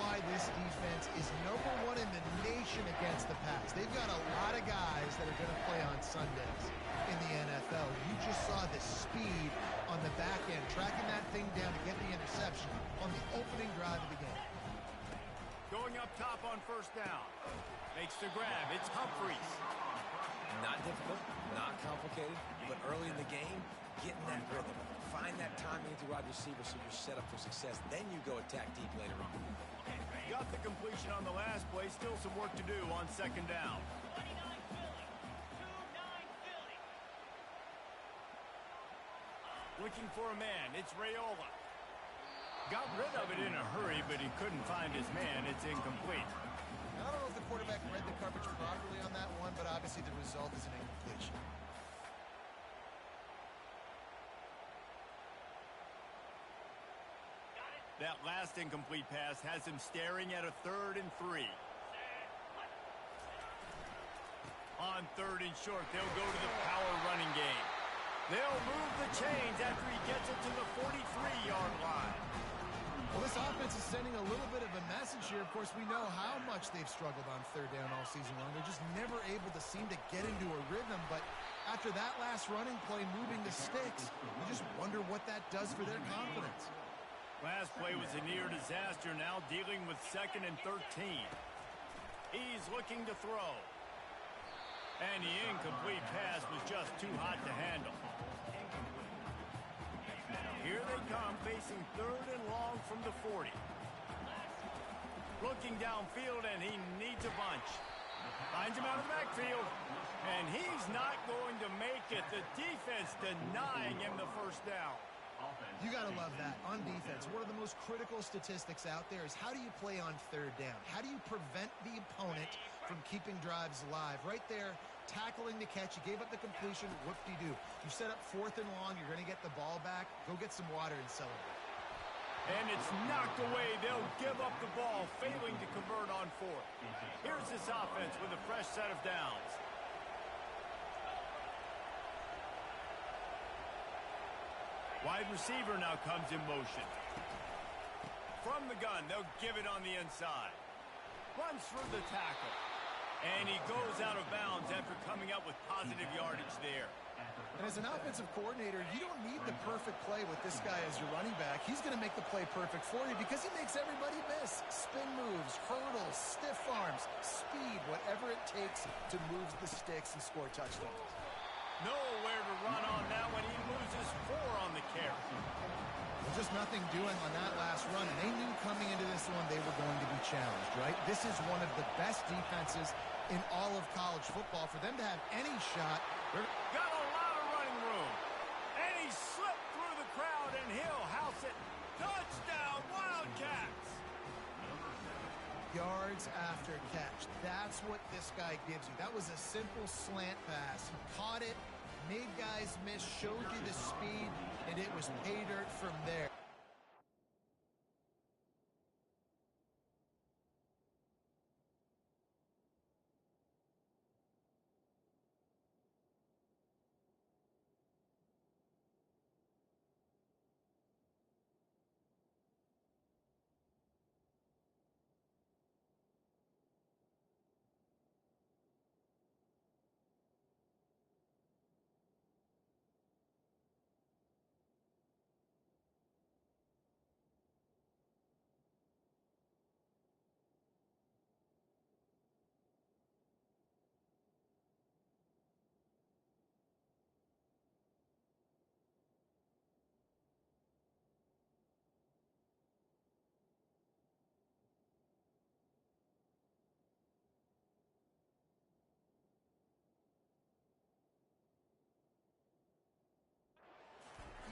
why this defense is #1 in the nation against the pass. They've got a lot of guys that are going to play on Sundays in the NFL. You just saw the speed on the back end, tracking that thing down to get the interception on the opening drive of the game. Going up top on first down. Makes the grab. It's Humphries. Not difficult, not complicated, but early in the game, getting that rhythm. Find that timing with your wide receiver so you're set up for success. Then you go attack deep later on. Got the completion on the last play. Still some work to do on second down. 29 Philly. 2-9 Philly. Looking for a man. It's Raiola. Got rid of it in a hurry, but he couldn't find his man. It's incomplete. I don't know if the quarterback read the coverage properly on that one, but obviously the result is an incompletion. That last incomplete pass has him staring at a 3rd and 3. On 3rd and short, they'll go to the power running game. They'll move the chains after he gets it to the 43-yard line. Well, this offense is sending a little bit of a message here. Of course, we know how much they've struggled on 3rd down all season long. They're just never able to seem to get into a rhythm. But after that last running play, moving the sticks, you just wonder what that does for their confidence. Last play was a near disaster, now dealing with 2nd and 13. He's looking to throw. And the incomplete pass was just too hot to handle. Here they come, facing 3rd and long from the 40. Looking downfield, and he needs a bunch. Finds him out of the backfield, and he's not going to make it. The defense denying him the first down. You got to love that on defense. One of the most critical statistics out there is how do you play on 3rd down? How do you prevent the opponent from keeping drives alive? Right there, tackling the catch. You gave up the completion. Whoop-de-doo. You set up 4th and long. You're going to get the ball back. Go get some water and celebrate. And it's knocked away. They'll give up the ball, failing to convert on 4th. Here's this offense with a fresh set of downs. Wide receiver now comes in motion. From the gun, they'll give it on the inside. Runs through the tackle. And he goes out of bounds after coming up with positive yardage there. And as an offensive coordinator, you don't need the perfect play with this guy as your running back. He's going to make the play perfect for you because he makes everybody miss. Spin moves, hurdles, stiff arms, speed, whatever it takes to move the sticks and score touchdowns. Nowhere to run on that when he loses 4 on the carry. Well, just nothing doing on that last run, and they knew coming into this one they were going to be challenged, right? This is one of the best defenses in all of college football. For them to have any shot, they're got a lot of running room. And he slipped through the crowd, and he'll house it. Touchdown, Wildcats! yards after catch. That's what this guy gives you. That was a simple slant pass. He caught it, made guys miss, showed you the speed, and it was pay dirt from there.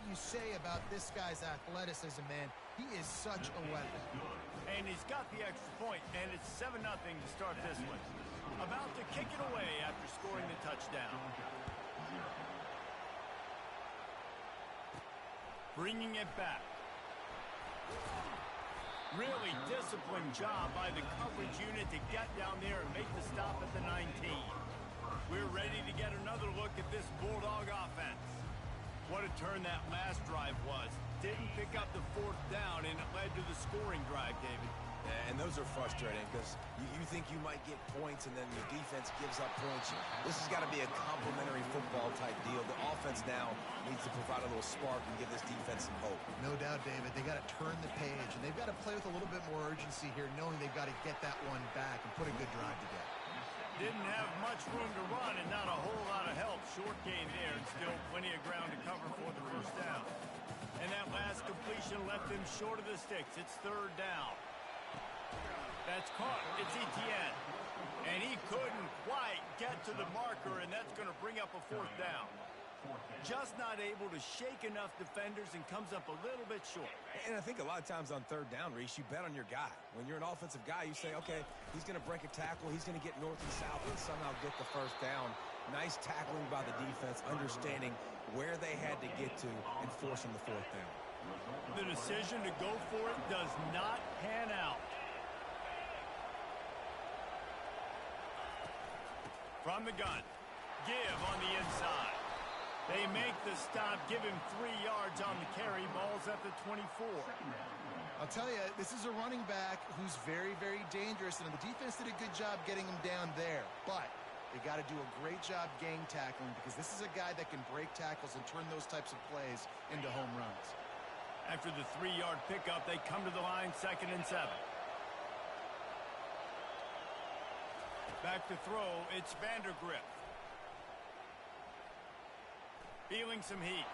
You say about this guy's athleticism, man, he is such a weapon. And he's got the extra point, and it's 7-0 to start this one. About to kick it away after scoring the touchdown. Bringing it back. Really disciplined job by the coverage unit to get down there and make the stop at the 19. We're ready to get another look at this Bulldog offense. What a turn that last drive was. Didn't pick up the 4th down, and it led to the scoring drive, David. And those are frustrating because you think you might get points and then the defense gives up points. This has got to be a complementary football type deal. The offense now needs to provide a little spark and give this defense some hope. No doubt, David. They got to turn the page, and they've got to play with a little bit more urgency here, knowing they've got to get that one back and put a good drive together. Didn't have much room to run and not a whole lot of help. Short gain there and still plenty of ground to cover for the first down. And that last completion left him short of the sticks. It's third down. That's caught. It's Etienne. And he couldn't quite get to the marker, and that's going to bring up a fourth down. Just not able to shake enough defenders and comes up a little bit short. And I think a lot of times on third down, Reese, you bet on your guy. When you're an offensive guy, you say, okay, he's going to break a tackle, he's going to get north and south and somehow get the first down. Nice tackling by the defense, understanding where they had to get to and forcing the fourth down. The decision to go for it does not pan out. From the gun, give on the inside. They make the stop, give him 3 yards on the carry. Ball's at the 24. I'll tell you, this is a running back who's very, very dangerous, and the defense did a good job getting him down there. But they got to do a great job gang tackling because this is a guy that can break tackles and turn those types of plays into home runs. After the 3-yard pickup, they come to the line, 2nd and 7. Back to throw, it's Vandergrift. Feeling some heat.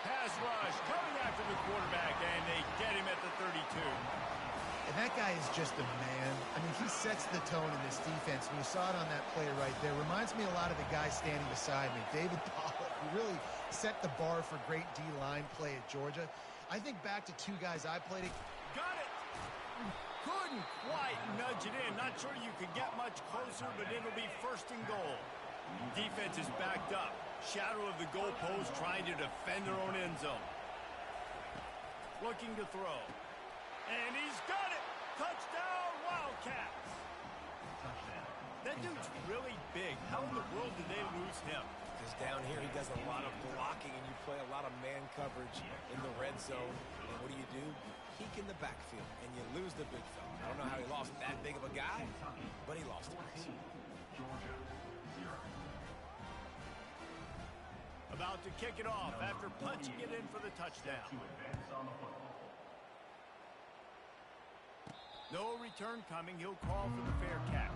Pass rush, coming after the quarterback, and they get him at the 32. And that guy is just a man. I mean, he sets the tone in this defense, and you saw it on that play right there. Reminds me a lot of the guy standing beside me, David Pollock, who really set the bar for great D-line play at Georgia. I think back to 2 guys I played at. Got it! Couldn't quite nudge it in. Not sure you could get much closer, but it'll be 1st and goal. Defense is backed up. Shadow of the goalpost trying to defend their own end zone. Looking to throw. And he's got it! Touchdown, Wildcats! That dude's really big. How in the world did they lose him? Because down here he does a lot of blocking and you play a lot of man coverage in the red zone. And what do? You peek in the backfield and you lose the big fella. I don't know how he lost that big of a guy, but he lost it. About to kick it off after punching it in for the touchdown. No return coming. He'll call for the fair catch.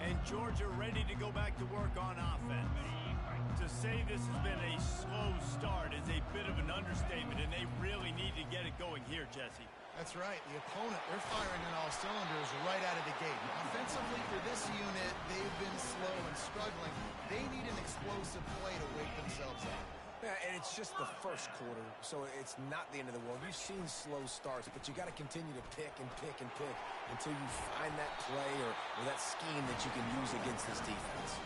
And Georgia ready to go back to work on offense. To say this has been a slow start is a bit of an understatement, and they really need to get it going here, Jesse. That's right. The opponent, they're firing on all cylinders right out of the gate. Offensively, for this unit, they've been slow and struggling. They need an explosive play to wake themselves up. Yeah, and it's just the first quarter, so it's not the end of the world. You've seen slow starts, but you got to continue to pick and pick and pick until you find that play or that scheme that you can use against this defense.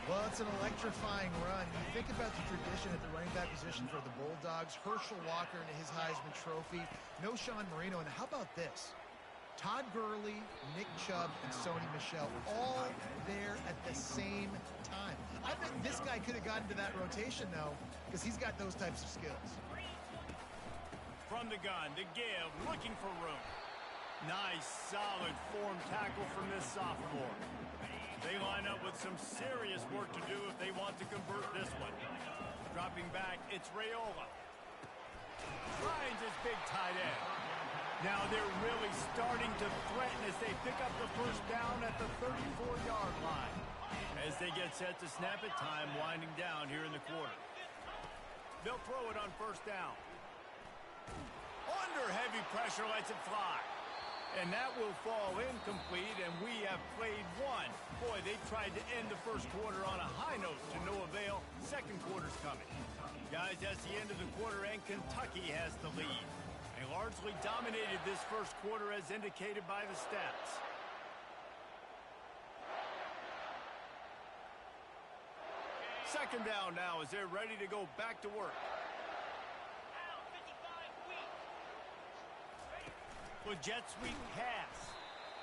Well, it's an electrifying run. You think about the tradition at the running back position for the Bulldogs. Herschel Walker and his Heisman Trophy. No Sean Marino. And how about this? Todd Gurley, Nick Chubb, and Sony Michel all there at the same time. I bet this guy could have gotten to that rotation, though, because he's got those types of skills. From the gun, the give, looking for room. Nice, solid form tackle from this sophomore. They line up with some serious work to do if they want to convert this one. Dropping back, it's Raiola. Finds his big tight end. Now they're really starting to threaten as they pick up the first down at the 34-yard line. As they get set to snap it, time winding down here in the quarter. They'll throw it on first down. Under heavy pressure, lets it fly. And that will fall incomplete, and we have played one. Boy, they tried to end the first quarter on a high note to no avail. Second quarter's coming. Guys, that's the end of the quarter, and Kentucky has the lead. They largely dominated this first quarter as indicated by the stats. Second down now as they're ready to go back to work. Well, jet sweep pass.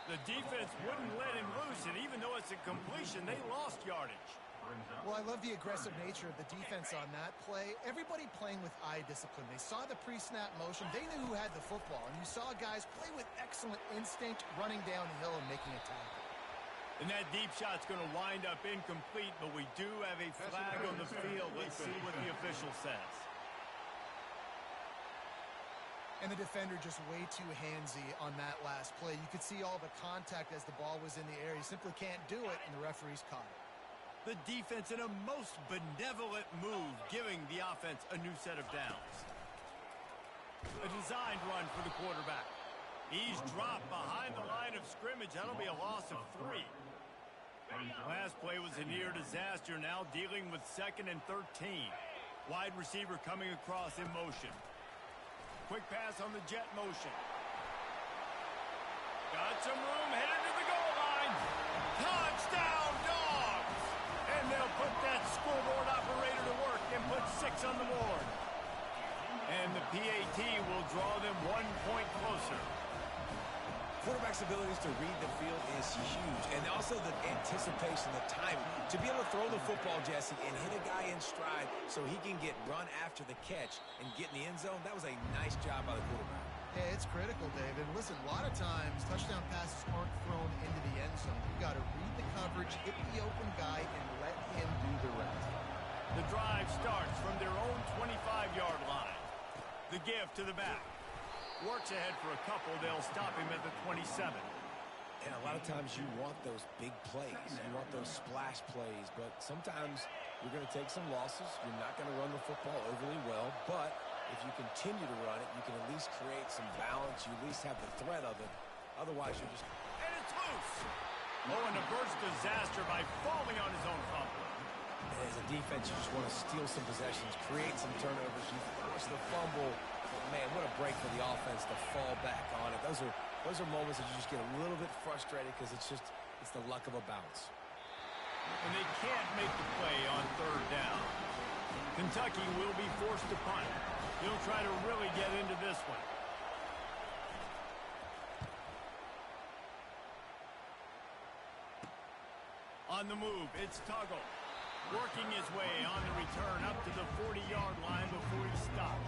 The defense wouldn't let him loose, and even though it's a completion, they lost yardage. Well, I love the aggressive nature of the defense on that play. Everybody playing with eye discipline. They saw the pre-snap motion. They knew who had the football. And you saw guys play with excellent instinct, running downhill and making a tackle. And that deep shot's going to wind up incomplete, but we do have a flag on the field. Let's see what the official says. And the defender just way too handsy on that last play. You could see all the contact as the ball was in the air. He simply can't do it, and the referee's caught it. The defense in a most benevolent move, giving the offense a new set of downs. A designed run for the quarterback. He's dropped behind the line of scrimmage. That'll be a loss of 3. Last play was a near disaster. Now dealing with 2nd and 13. Wide receiver coming across in motion. Quick pass on the jet motion. Got some room, headed to the goal line. Touchdown, Dogs! And they'll put that scoreboard operator to work and put 6 on the board. And the PAT will draw them 1 point closer. Quarterback's abilities to read the field is huge. And also the anticipation, the timing. To be able to throw the football, Jesse, and hit a guy in stride so he can get run after the catch and get in the end zone, that was a nice job by the quarterback. Yeah, it's critical, David. Listen, a lot of times touchdown passes aren't thrown into the end zone. You've got to read the coverage, hit the open guy, and let him do the rest. The drive starts from their own 25-yard line. The give to the back. Works ahead for a couple. They'll stop him at the 27. And a lot of times you want those big plays. You want those splash plays. But sometimes you're going to take some losses. You're not going to run the football overly well. But if you continue to run it, you can at least create some balance. You at least have the threat of it. Otherwise, you're just... And it's loose. Oh, and a burst disaster by falling on his own fumble. And as a defense, you just want to steal some possessions, create some turnovers. You force the fumble. But man, what a break for the offense to fall back on it. Those are moments that you just get a little bit frustrated because it's the luck of a bounce. And they can't make the play on 3rd down. Kentucky will be forced to punt. He'll try to really get into this one. On the move, it's Tuggle. Working his way on the return up to the 40-yard line before he stopped.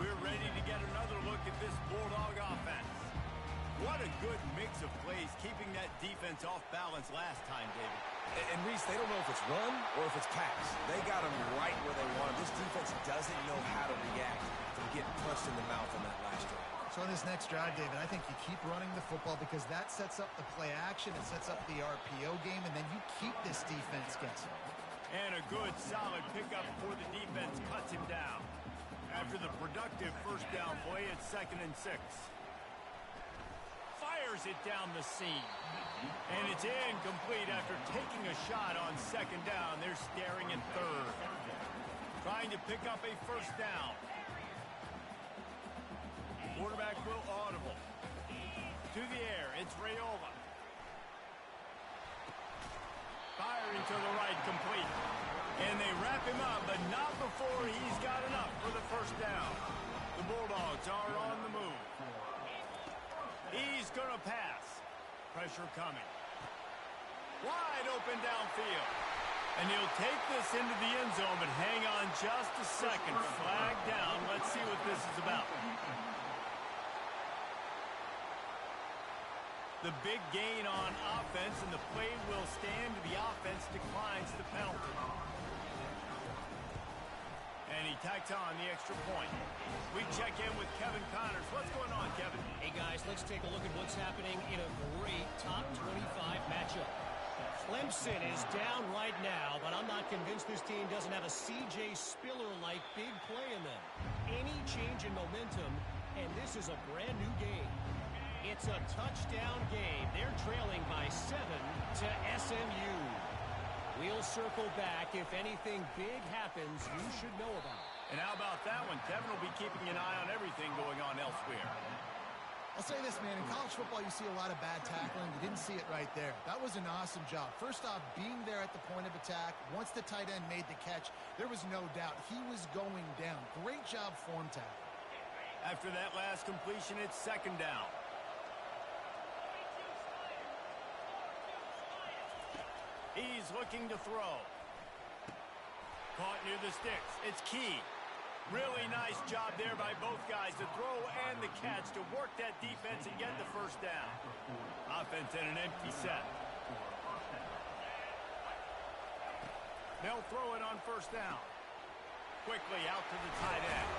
We're ready to get another look at this Bulldog offense. What a good mix of plays, keeping that defense off balance last time, David. And Reese, they don't know if it's run or if it's pass. They got them right where they want them. This defense doesn't know how to react from getting punched in the mouth on that last drive. So on this next drive, David, I think you keep running the football because that sets up the play action, it sets up the RPO game, and then you keep this defense guessing. And a good, solid pickup before the defense cuts him down. After the productive 1st down play, it's 2nd and 6. Fires it down the seam. And it's incomplete after taking a shot on 2nd down. They're staring at 3rd. Trying to pick up a 1st down. Quarterback will audible. To the air, it's Raiola. Firing to the right, complete. And they wrap him up, but not before he's got enough for the 1st down. The Bulldogs are on the move. He's going to pass. Pressure coming. Wide open downfield. And he'll take this into the end zone, but hang on just a second. Flag down. Let's see what this is about. The big gain on offense, and the play will stand. The offense declines the penalty. And he tacks on the extra point. We check in with Kevin Connors. What's going on, Kevin? Hey, guys, let's take a look at what's happening in a great top 25 matchup. Clemson is down right now, but I'm not convinced this team doesn't have a C.J. Spiller-like big play in them. Any change in momentum, and this is a brand-new game. It's a touchdown game. They're trailing by 7 to SMU. We'll circle back. If anything big happens, you should know about it. And how about that one? Kevin will be keeping an eye on everything going on elsewhere. I'll say this, man. In college football, you see a lot of bad tackling. You didn't see it right there. That was an awesome job. First off, being there at the point of attack. Once the tight end made the catch, there was no doubt he was going down. Great job form tackle. After that last completion, it's 2nd down. He's looking to throw. Caught near the sticks. It's key. Really nice job there by both guys, the throw and the catch, to work that defense and get the first down. Offense in an empty set. They'll throw it on first down. Quickly out to the tight end.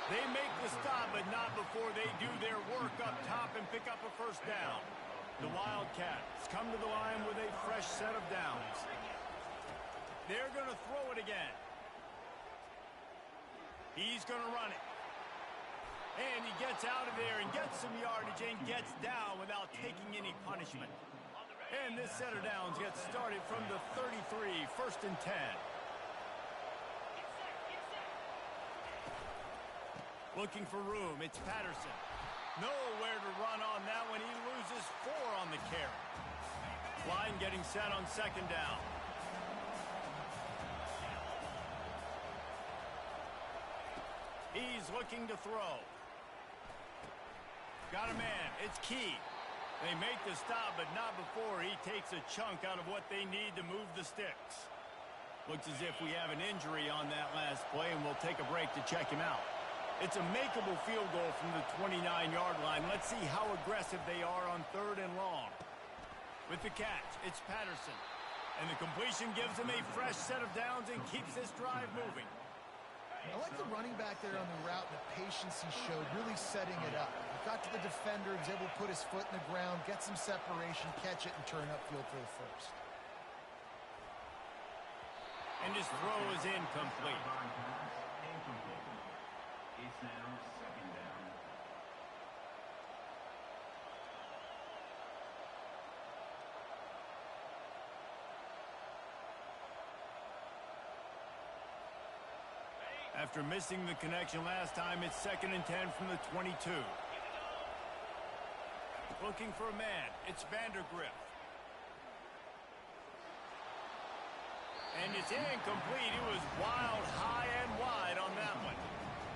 They make the stop, but not before they do their work up top and pick up a first down. The Wildcats come to the line with a fresh set of downs. They're going to throw it again. He's going to run it. And he gets out of there and gets some yardage and gets down without taking any punishment. And this set of downs gets started from the 33, 1st and 10. Looking for room, it's Patterson. Nowhere to run on that one. He loses 4 on the carry. Line getting set on 2nd down. He's looking to throw. Got a man. It's key. They make the stop, but not before he takes a chunk out of what they need to move the sticks. Looks as if we have an injury on that last play, and we'll take a break to check him out. It's a makeable field goal from the 29-yard line. Let's see how aggressive they are on 3rd and long. With the catch, it's Patterson. And the completion gives him a fresh set of downs and keeps this drive moving. I like the running back there on the route, the patience he showed, really setting it up. He got to the defender, was able to put his foot in the ground, get some separation, catch it, and turn upfield for the first. And his throw is incomplete. It's now 2nd down. After missing the connection last time, it's 2nd and 10 from the 22. Looking for a man. It's Vandergrift. And it's incomplete. It was wild, high, and wide on that one.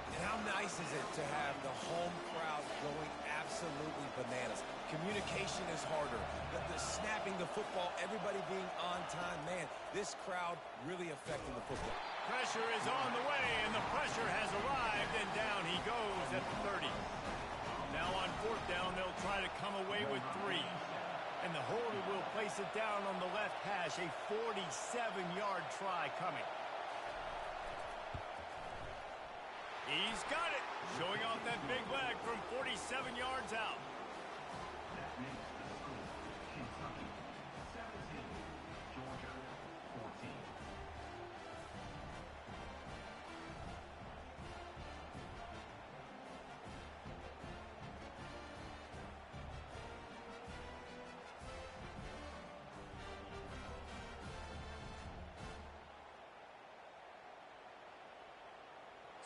And how nice is it to have the home crowd going absolutely bananas? Communication is harder. The snapping the football, everybody being on time. Man, this crowd really affecting the football. Pressure is on the way, and the pressure has arrived, and down he goes at the 30. Now on 4th down, they'll try to come away with 3. And the holder will place it down on the left hash, a 47-yard try coming. He's got it, showing off that big leg from 47 yards out. That makes the score Kentucky 17, Georgia 14.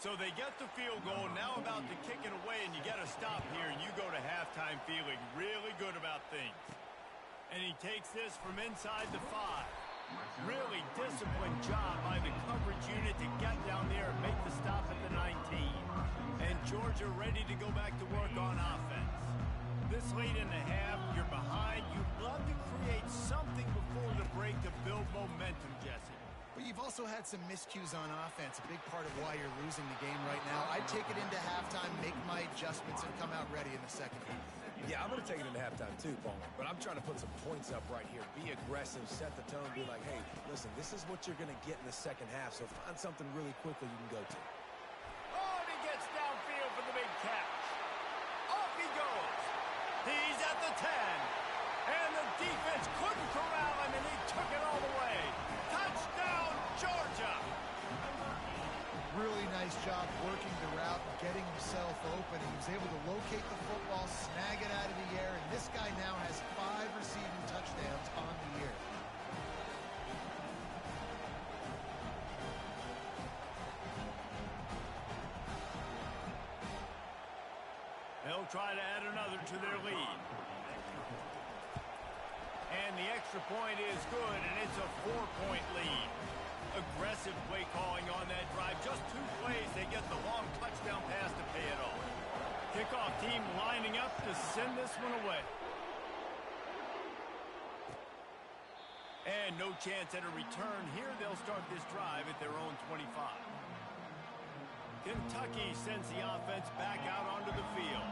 So they get the field goal, now about to kick it away, and you get a stop here, and you go to halftime feeling really good about things. And he takes this from inside the 5. Really disciplined job by the coverage unit to get down there and make the stop at the 19. And Georgia ready to go back to work on offense. This late in the half, you're behind. You'd love to create something before the break to build momentum, Jesse. But you've also had some miscues on offense, a big part of why you're losing the game right now. I'd take it into halftime, make my adjustments, and come out ready in the second half. Yeah, I'm going to take it into halftime too, Paul. But I'm trying to put some points up right here. Be aggressive, set the tone, be like, hey, listen, this is what you're going to get in the second half, so find something really quickly you can go to. Oh, and he gets downfield for the big catch. Off he goes. He's at the 10. And the defense couldn't corral him, and he took it all the way. Touchdown, Georgia! Really nice job working the route, getting himself open. He was able to locate the football, snag it out of the air, and this guy now has 5 receiving touchdowns on the year. They'll try to add another to their lead. And the extra point is good, and it's a 4-point lead. Aggressive play calling on that drive. Just 2 plays, they get the long touchdown pass to pay it off. Kickoff team lining up to send this one away. And no chance at a return. Here they'll start this drive at their own 25. Kentucky sends the offense back out onto the field.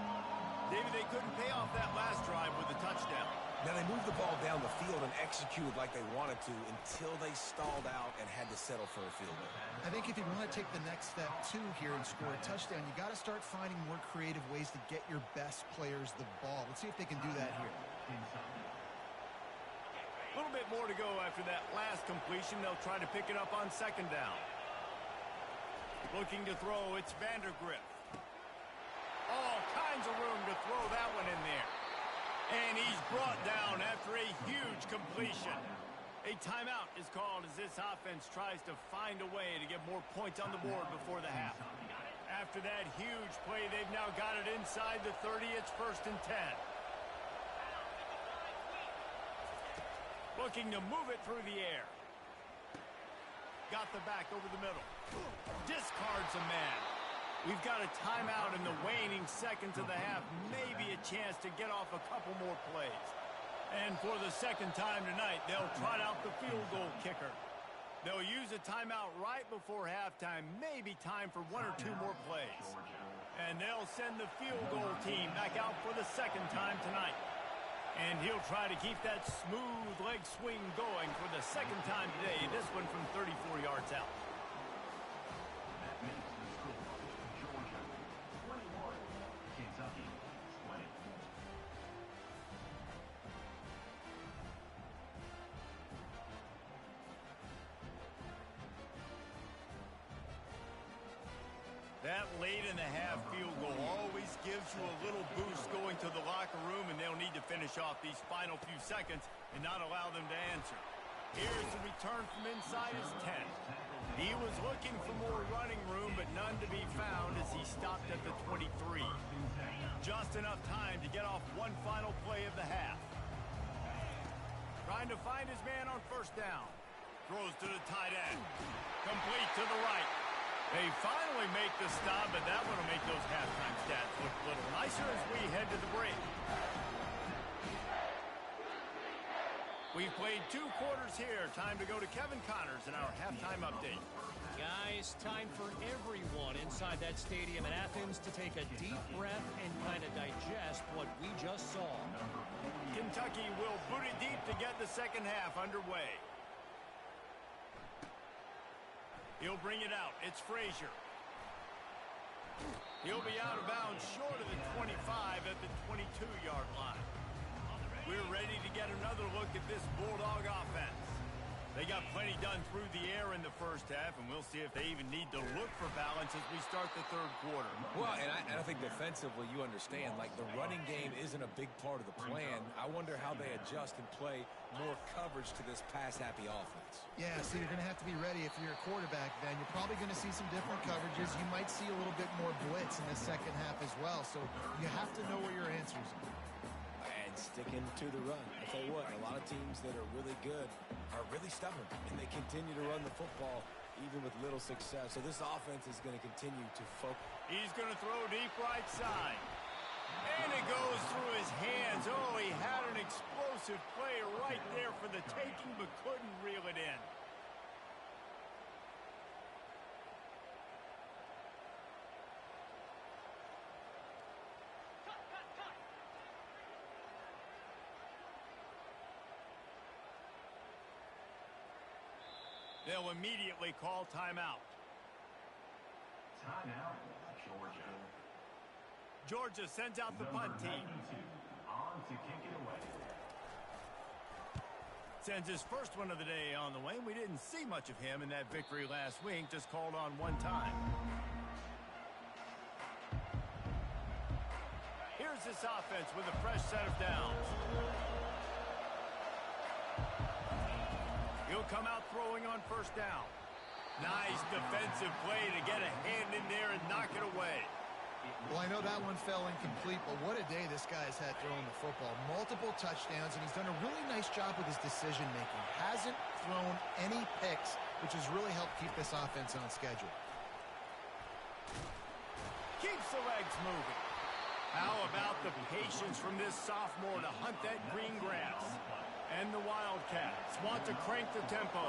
David, they couldn't pay off that last drive with a touchdown. Now, they moved the ball down the field and executed like they wanted to until they stalled out and had to settle for a field goal. I think if you want to take the next step, too, here and score a touchdown, you got to start finding more creative ways to get your best players the ball. Let's see if they can do that here. A little bit more to go after that last completion. They'll try to pick it up on second down. Looking to throw, it's Vandergrift. All kinds of room to throw that one in there. And he's brought down after a huge completion. A timeout is called as this offense tries to find a way to get more points on the board before the half. After that huge play, they've now got it inside the 30. It's 1st and 10. Looking to move it through the air. Got the back over the middle. Discards a man. We've got a timeout in the waning seconds of the half. Maybe a chance to get off a couple more plays. And for the second time tonight, they'll trot out the field goal kicker. They'll use a timeout right before halftime. Maybe time for 1 or 2 more plays. And they'll send the field goal team back out for the second time tonight. And he'll try to keep that smooth leg swing going for the second time today. This one from 34 yards out. That makes the score Georgia 21, Kentucky 20. That late in the half field goal always gives you a little boost going to the locker room, and they'll need to finish off these final few seconds and not allow them to answer. Here's the return from inside his 10. He was looking for more running room, but none to be found as he stopped at the 23. Just enough time to get off one final play of the half. Trying to find his man on 1st down. Throws to the tight end. Complete to the right. They finally make the stop, but that one will make those halftime stats look a little nicer as we head to the break. We've played 2 quarters here. Time to go to Kevin Connors in our halftime update. Guys, time for everyone inside that stadium in Athens to take a deep breath and kind of digest what we just saw. Kentucky will boot it deep to get the second half underway. He'll bring it out. It's Frazier. He'll be out of bounds short of the 25 at the 22-yard line. We're ready to get another look at this Bulldog offense. They got plenty done through the air in the first half, and we'll see if they even need to look for balance as we start the 3rd quarter. Well, and I think defensively, you understand, like the running game isn't a big part of the plan. I wonder how they adjust and play more coverage to this pass-happy offense. Yeah, so you're going to have to be ready if you're a quarterback, then. You're probably going to see some different coverages. You might see a little bit more blitz in the second half as well, so you have to know where your answers are. And sticking to the run. I tell you what, a lot of teams that are really good are really stubborn, and they continue to run the football even with little success. So this offense is going to continue to focus. He's going to throw deep right side. And it goes through his hands. Oh, he had an explosive play right there for the taking, but couldn't reel it in. They'll immediately call timeout. Timeout, Georgia. Georgia sends out the punt team. On to kick it away. Sends his first one of the day on the way. We didn't see much of him in that victory last week. Just called on one time. Here's this offense with a fresh set of downs. He'll come out throwing on 1st down. Nice defensive play to get a hand in there and knock it away. Well, I know that one fell incomplete, but what a day this guy's had throwing the football. Multiple touchdowns, and he's done a really nice job with his decision-making. Hasn't thrown any picks, which has really helped keep this offense on schedule. Keeps the legs moving. How about the patience from this sophomore to hunt that green grass? And the Wildcats want to crank the tempo.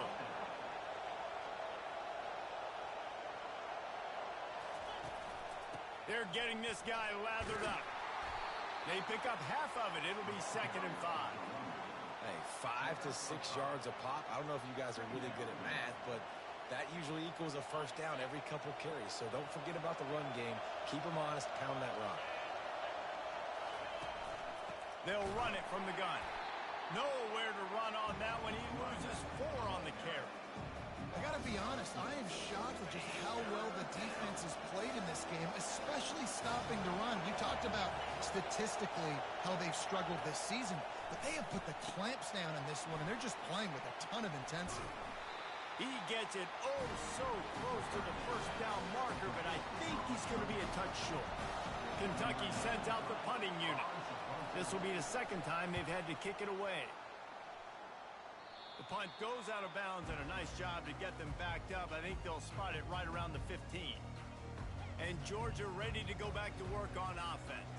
They're getting this guy lathered up. They pick up half of it. It'll be 2nd and 5. Hey, 5 to 6 yards a pop. I don't know if you guys are really good at math, but that usually equals a first down every couple carries. So don't forget about the run game. Keep them honest. Pound that rock. They'll run it from the gun. Nowhere to run on that one. He loses 4 on the carry. I got to be honest, I am shocked at just how well the defense has played in this game, especially stopping the run. We talked about statistically how they've struggled this season, but they have put the clamps down in this one, and they're just playing with a ton of intensity. He gets it oh so close to the first down marker, but I think he's going to be a touch short. Kentucky sends out the punting unit. This will be the 2nd time they've had to kick it away. The punt goes out of bounds, and a nice job to get them backed up. I think they'll spot it right around the 15. And Georgia ready to go back to work on offense.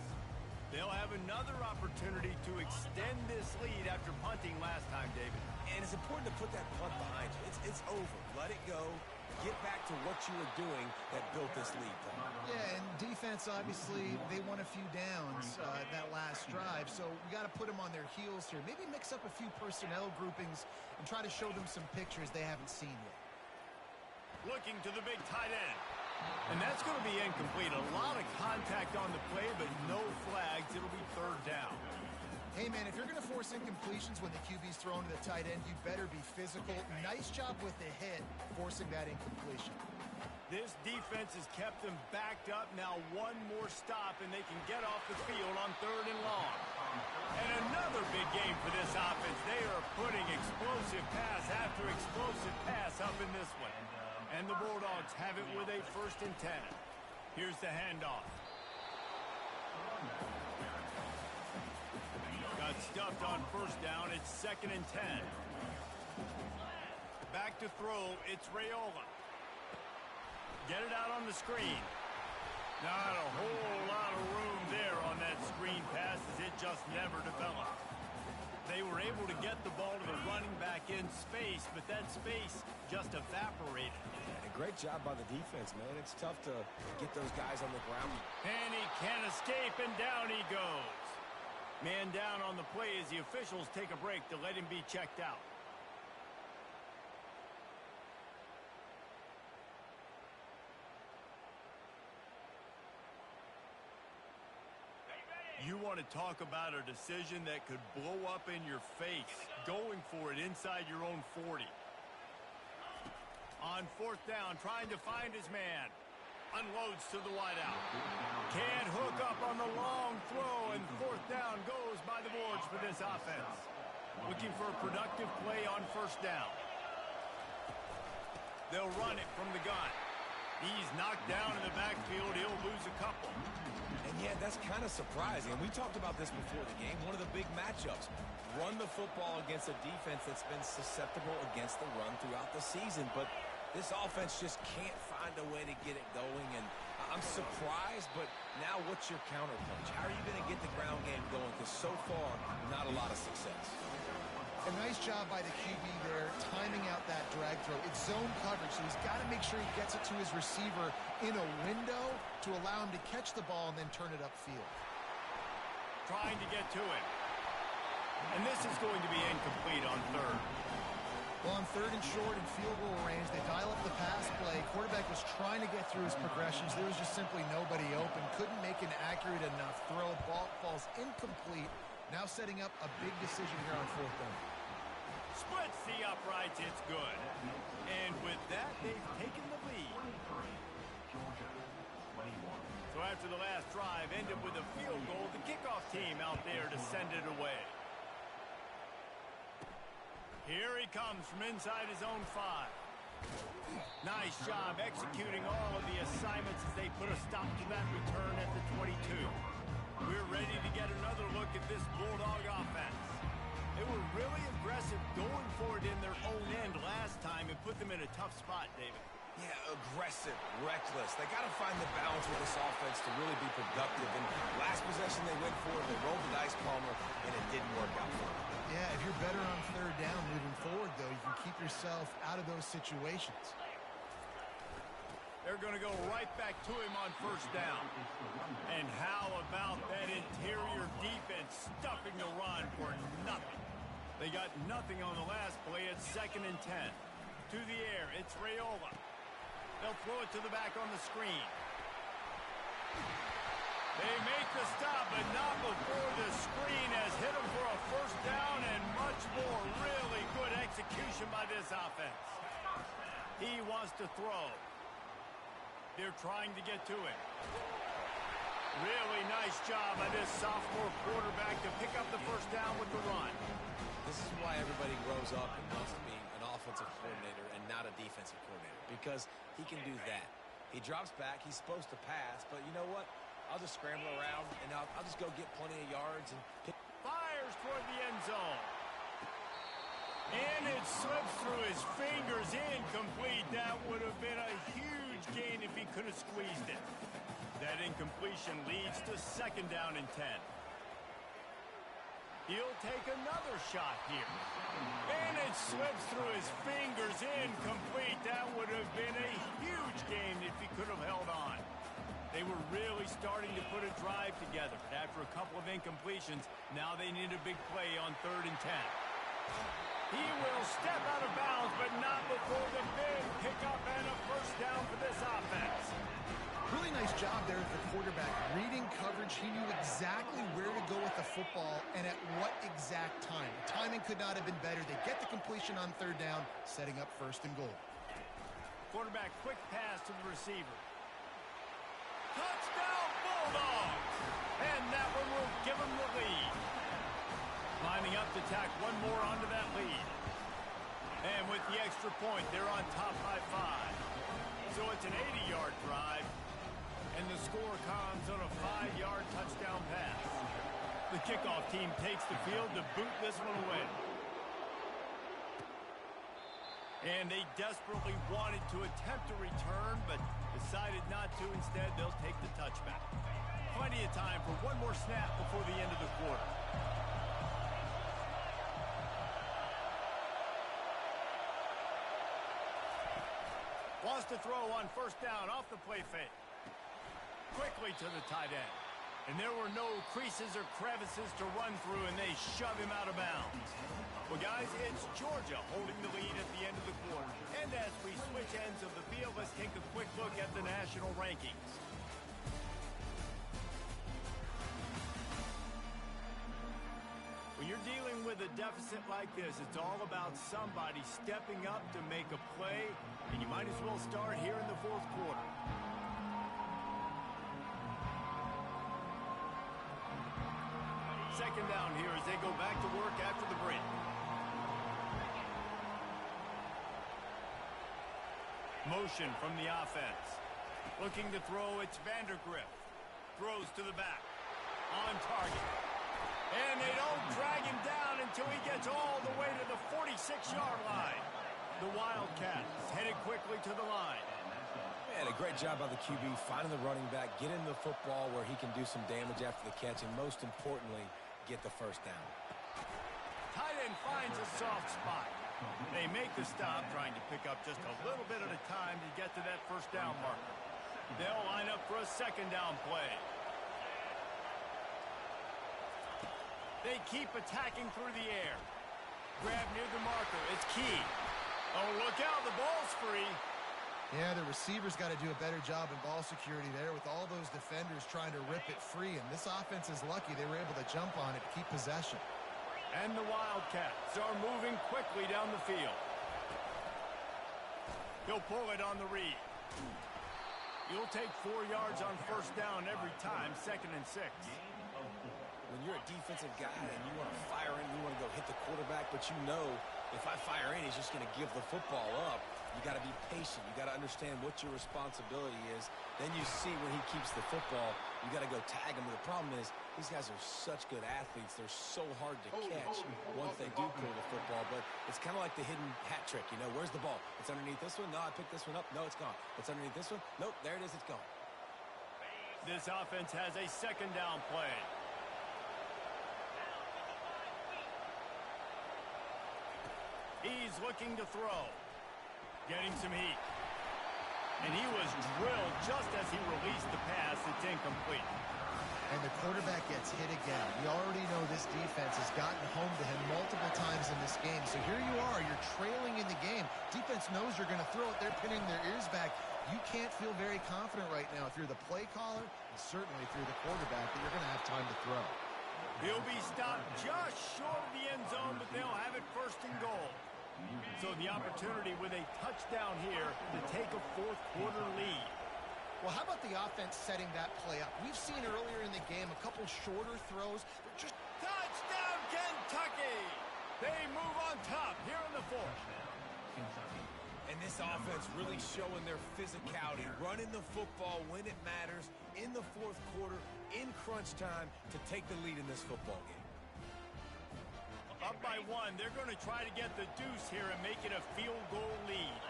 They'll have another opportunity to extend this lead after punting last time, David. And it's important to put that punt behind you. It's over. Let it go. Get back to what you were doing that built this lead. Yeah, and defense, obviously, they won a few downs that last drive, so we got to put them on their heels here. Maybe mix up a few personnel groupings and try to show them some pictures they haven't seen yet. Looking to the big tight end. And that's going to be incomplete. A lot of contact on the play, but no flags. It'll be 3rd down. Hey, man, if you're going to force incompletions when the QB's thrown to the tight end, you better be physical. Nice job with the hit, forcing that incompletion. This defense has kept them backed up. Now one more stop, and they can get off the field on 3rd and long. And another big game for this offense. They are putting explosive pass after explosive pass up in this one. And the Bulldogs have it with a 1st and 10. Here's the handoff. Got stuffed on 1st down. It's 2nd and 10. Back to throw. It's Raiola. Get it out on the screen. Not a whole lot of room there on that screen pass as it just never developed. They were able to get the ball to the running back in space, but that space just evaporated. And a great job by the defense, man. It's tough to get those guys on the ground. And he can't escape, and down he goes. Man down on the play as the officials take a break to let him be checked out. You want to talk about a decision that could blow up in your face, going for it inside your own 40. On 4th down, trying to find his man. Unloads to the wideout. Can't hook up on the long throw, and 4th down goes by the boards for this offense. Looking for a productive play on 1st down. They'll run it from the gun. He's knocked down in the backfield. He'll lose a couple. And yeah, that's kind of surprising. And we talked about this before the game. One of the big matchups. Run the football against a defense that's been susceptible against the run throughout the season. But this offense just can't find a way to get it going. And I'm surprised, but now what's your counterpunch? How are you going to get the ground game going? Because so far, not a lot of success. A nice job by the QB there, timing out that drag throw. It's zone coverage, so he's got to make sure he gets it to his receiver in a window to allow him to catch the ball and then turn it upfield. Trying to get to him. And this is going to be incomplete on 3rd. Well, on 3rd and short and field goal range, they dial up the pass play. Quarterback was trying to get through his progressions. There was just simply nobody open. Couldn't make an accurate enough throw. Ball falls incomplete. Now setting up a big decision here on 4th down. Splits the uprights. It's good. And with that, they've taken the lead. So after the last drive, end up with a field goal. The kickoff team out there to send it away. Here he comes from inside his own 5. Nice job executing all of the assignments as they put a stop to that return at the 22. We're ready to get another look at this Bulldog offense. They were really aggressive going for it in their own end last time and put them in a tough spot, David. Yeah, aggressive, reckless. They got to find the balance with this offense to really be productive. And last possession they went for, they rolled the dice, Palmer, and it didn't work out for them. Yeah, if you're better on third down moving forward, though, you can keep yourself out of those situations. They're going to go right back to him on first down. And how about that interior defense stuffing the run for nothing? They got nothing on the last play. It's 2nd and 10. To the air, it's Raiola. They'll throw it to the back on the screen. They make the stop, but not before the screen has hit them for a first down and much more. Really good execution by this offense. He wants to throw. They're trying to get to him. Really nice job by this sophomore quarterback to pick up the first down with the run. This is why everybody grows up and wants to be an offensive coordinator and not a defensive coordinator, because he can do that. He drops back. He's supposed to pass, but you know what? I'll just scramble around, and I'll just go get plenty of yards. And fires toward the end zone. And it slips through his fingers, incomplete. That would have been a huge gain if he could have squeezed it. That incompletion leads to 2nd down and 10. He'll take another shot here. And it slips through his fingers, incomplete. That would have been a huge gain if he could have held on. They were really starting to put a drive together. But after a couple of incompletions, now they need a big play on 3rd and 10. He will step out of bounds, but not before the big pickup and a first down for this offense. Really nice job there at the quarterback. Reading coverage, he knew exactly where to go with the football and at what exact time. The timing could not have been better. They get the completion on 3rd down, setting up 1st and goal. Quarterback, quick pass to the receiver. Touchdown, Bulldogs! And that one will give them the lead. Lining up to tack one more onto that lead. And with the extra point, they're on top by 5. So it's an 80-yard drive. And the score comes on a 5-yard touchdown pass. The kickoff team takes the field to boot this one away. And they desperately wanted to attempt a return, but decided not to. Instead, they'll take the touchback. Plenty of time for one more snap before the end of the quarter. Wants to throw on first down off the play fake. Quickly to the tight end. And there were no creases or crevices to run through, and they shove him out of bounds. Well, guys, it's Georgia holding the lead at the end of the quarter. And as we switch ends of the field, let's take a quick look at the national rankings. When you're dealing with a deficit like this, it's all about somebody stepping up to make a play, and you might as well start here in the 4th quarter. Second down here as they go back to work after the break. Motion from the offense. Looking to throw, it's Vandergrift. Throws to the back. On target. And they don't drag him down until he gets all the way to the 46-yard line. The Wildcats headed quickly to the line. Man, a great job by the QB finding the running back, getting the football where he can do some damage after the catch, and most importantly, get the first down. Tight end finds a soft spot. They make the stop, trying to pick up just a little bit at a time to get to that first down marker. They'll line up for a 2nd down play. They keep attacking through the air. Grab near the marker. It's key. Oh, look out. The ball's free. Yeah, the receivers got to do a better job in ball security there with all those defenders trying to rip it free. And this offense is lucky they were able to jump on it to keep possession. And the Wildcats are moving quickly down the field. He'll pull it on the read. You'll take 4 yards on first down every time, 2nd and 6. When you're a defensive guy and you want to fire in, you want to go hit the quarterback, but you know if I fire in, he's just going to give the football up. You got to be patient. You got to understand what your responsibility is. Then you see when he keeps the football, You got to go tag them. The problem is these guys are such good athletes. They're so hard to catch once they do pull the football. But it's kind of like the hidden hat trick. You know, where's the ball? It's underneath this one. No, I picked this one up. No, it's gone. It's underneath this one. Nope, there it is. It's gone. This offense has a second down play. He's looking to throw. Getting some heat. And he was drilled just as he released the pass. It's incomplete. And the quarterback gets hit again. We already know this defense has gotten home to him multiple times in this game. So here you are. You're trailing in the game. Defense knows you're going to throw it. They're pinning their ears back. You can't feel very confident right now if you're the play caller, and certainly if you're the quarterback, that you're going to have time to throw. He'll be stopped just short of the end zone, but they'll have it first and goal. So the opportunity with a touchdown here to take a fourth-quarter lead. Well, how about the offense setting that play up? We've seen earlier in the game a couple shorter throws. Just touchdown, Kentucky! They move on top here in the fourth. And this offense really showing their physicality, running the football when it matters, in the fourth quarter, in crunch time, to take the lead in this football game. Up by one, they're going to try to get the deuce here and make it a field goal lead.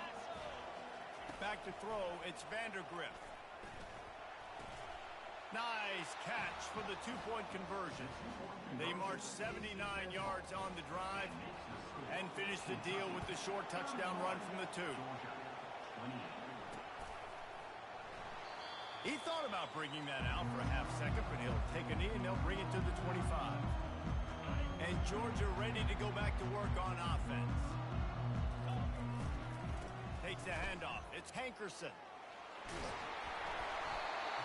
Back to throw, it's Vandergrift. Nice catch for the two-point conversion. They march 79 yards on the drive and finish the deal with the short touchdown run from the 2. He thought about bringing that out for a half second, but he'll take a knee and they'll bring it to the 25. And Georgia ready to go back to work on offense. Takes the handoff. It's Hankerson.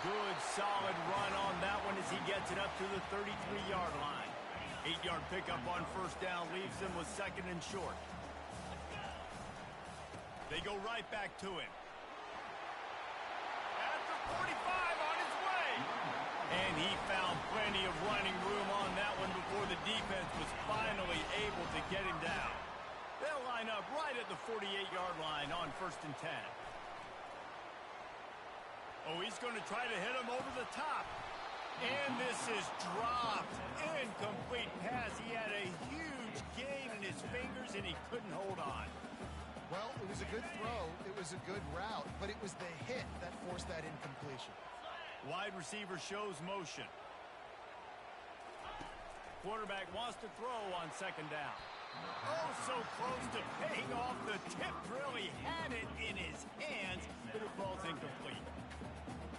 Good, solid run on that one as he gets it up to the 33-yard line. 8-yard pickup on first down leaves him with second and short. They go right back to him. At the 45 on his way. And he found plenty of running room on that one before the defense was finally able to get him down. They'll line up right at the 48-yard line on first and 10. Oh, he's going to try to hit him over the top. And this is dropped. Incomplete pass. He had a huge gain in his fingers, and he couldn't hold on. Well, it was a good throw. It was a good route, but it was the hit that forced that incompletion. Wide receiver shows motion. Quarterback wants to throw on second down. Oh, so close to paying off the tip drill. He had it in his hands, but it falls incomplete.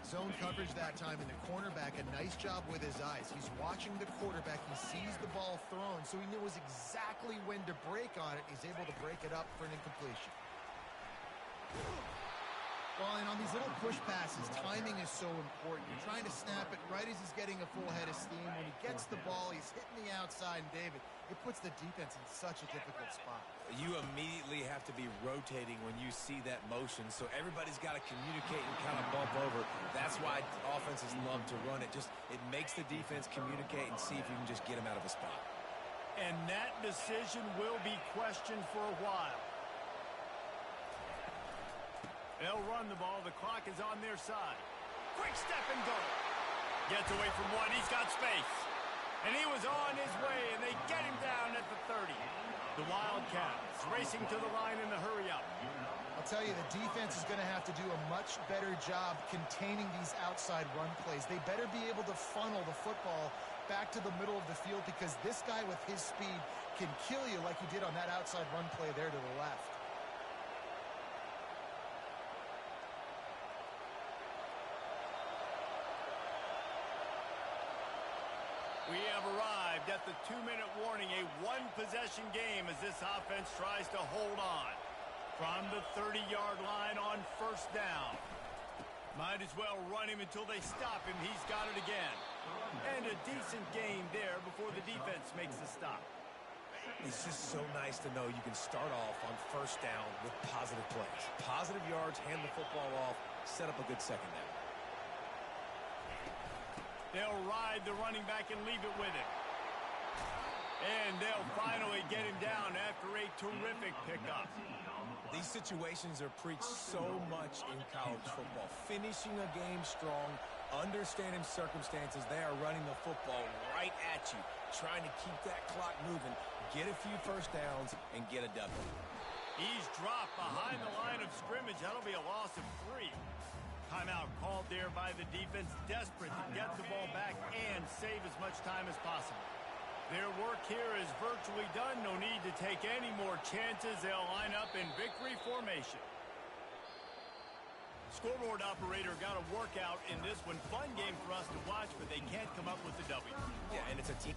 Zone coverage that time, and the cornerback, a nice job with his eyes. He's watching the quarterback. He sees the ball thrown, so he knows exactly when to break on it. He's able to break it up for an incompletion. Well, and on these little push passes, timing is so important. You're trying to snap it right as he's getting a full head of steam. When he gets the ball, he's hitting the outside, and David, it puts the defense in such a difficult spot. You immediately have to be rotating when you see that motion, so everybody's got to communicate and kind of bump over. That's why offenses love to run it. It makes the defense communicate and see if you can just get him out of a spot. And that decision will be questioned for a while. They'll run the ball. The clock is on their side. Quick step and go. Gets away from one. He's got space. And he was on his way, and they get him down at the 30. The Wildcats racing to the line in the hurry-up. I'll tell you, the defense is going to have to do a much better job containing these outside run plays. They better be able to funnel the football back to the middle of the field, because this guy with his speed can kill you like he did on that outside run play there to the left. We have arrived at the 2-minute warning, a one-possession game as this offense tries to hold on. From the 30-yard line on first down. Might as well run him until they stop him. He's got it again. And a decent gain there before the defense makes the stop. It's just so nice to know you can start off on first down with positive plays. Positive yards, hand the football off, set up a good second down. They'll ride the running back and leave it with him. And they'll finally get him down after a terrific pickup. These situations are preached so much in college football. Finishing a game strong, understanding circumstances. They are running the football right at you, trying to keep that clock moving, get a few first downs, and get a W. He's dropped behind the line of scrimmage. That'll be a loss of 3. Timeout called there by the defense, desperate to get the ball back and save as much time as possible. Their work here is virtually done. No need to take any more chances. They'll line up in victory formation. Scoreboard operator got a workout in this one. Fun game for us to watch, but they can't come up with the W. Yeah, and it's a team.